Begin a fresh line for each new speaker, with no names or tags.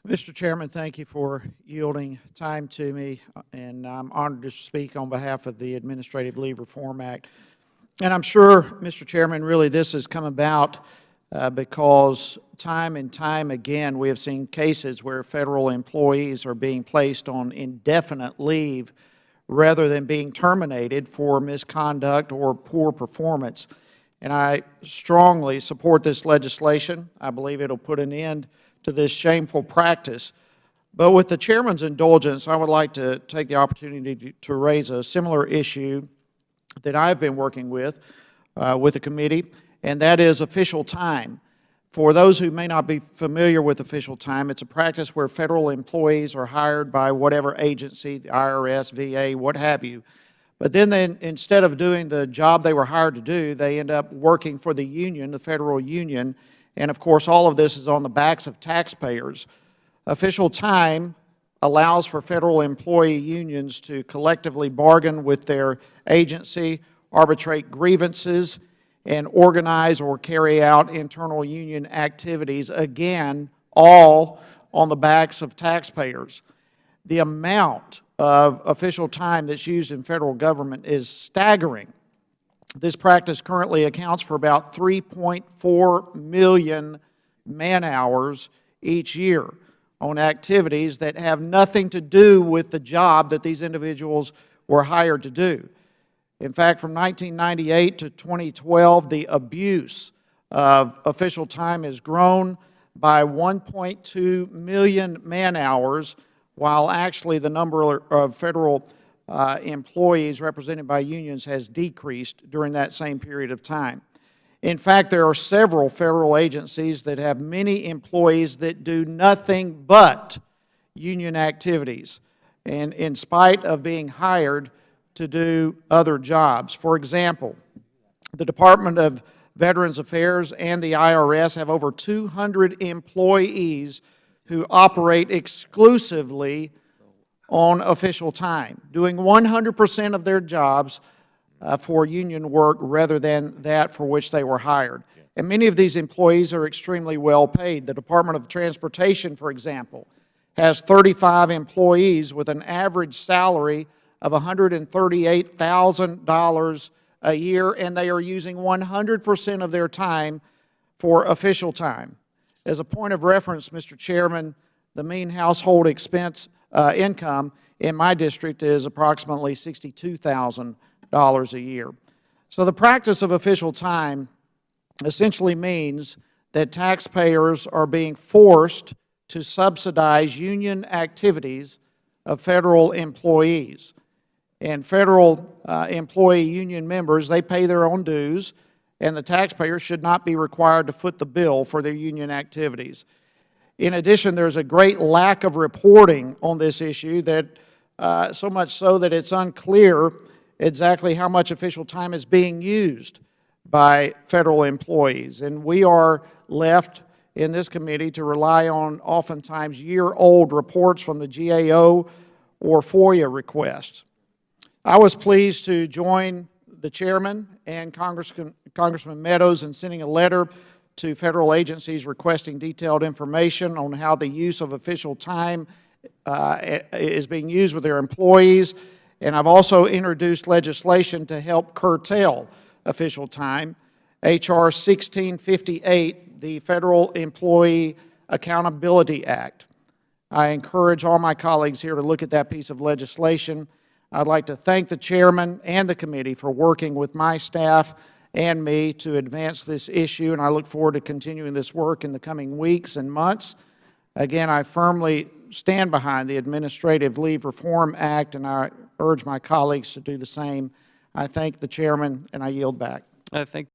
Mr. Chairman, thank you for yielding time to me, and I'm honored to speak on behalf of the Administrative Leave Reform Act. And I'm sure, Mr. Chairman, really this has come about because time and time again we have seen cases where federal employees are being placed on indefinite leave rather than being terminated for misconduct or poor performance. And I strongly support this legislation. I believe it will put an end to this shameful practice. But with the Chairman's indulgence, I would like to take the opportunity to raise a similar issue that I've been working with the committee, and that is official time. For those who may not be familiar with official time, it's a practice where federal employees are hired by whatever agency, the IRS, VA, what have you. But then instead of doing the job they were hired to do, they end up working for the union, the federal union, and of course all of this is on the backs of taxpayers. Official time allows for federal employee unions to collectively bargain with their agency, arbitrate grievances, and organize or carry out internal union activities, again, all on the backs of taxpayers. The amount of official time that's used in federal government is staggering. This practice currently accounts for about 3.4 million man-hours each year on activities that have nothing to do with the job that these individuals were hired to do. In fact, from 1998 to 2012, the abuse of official time has grown by 1.2 million man-hours, while actually the number of federal employees represented by unions has decreased during that same period of time. In fact, there are several federal agencies that have many employees that do nothing but union activities, and in spite of being hired to do other jobs. For example, the Department of Veterans Affairs and the IRS have over 200 employees who operate exclusively on official time, doing 100% of their jobs for union work rather than that for which they were hired. And many of these employees are extremely well paid. The Department of Transportation, for example, has 35 employees with an average salary of $138,000 a year, and they are using 100% of their time for official time. As a point of reference, Mr. Chairman, the mean household expense income in my district is approximately $62,000 a year. So the practice of official time essentially means that taxpayers are being forced to subsidize union activities of federal employees. And federal employee union members, they pay their own dues, and the taxpayers should not be required to foot the bill for their union activities. In addition, there's a great lack of reporting on this issue, that so much so that it's unclear exactly how much official time is being used by federal employees. And we are left in this committee to rely on oftentimes year-old reports from the GAO or FOIA requests. I was pleased to join the Chairman and Congressman Meadows in sending a letter to federal agencies requesting detailed information on how the use of official time is being used with their employees. And I've also introduced legislation to help curtail official time, H.R. 1658, the Federal Employee Accountability Act. I encourage all my colleagues here to look at that piece of legislation. I'd like to thank the Chairman and the committee for working with my staff and me to advance this issue, and I look forward to continuing this work in the coming weeks and months. Again, I firmly stand behind the Administrative Leave Reform Act, and I urge my colleagues to do the same. I thank the Chairman, and I yield back.
Thank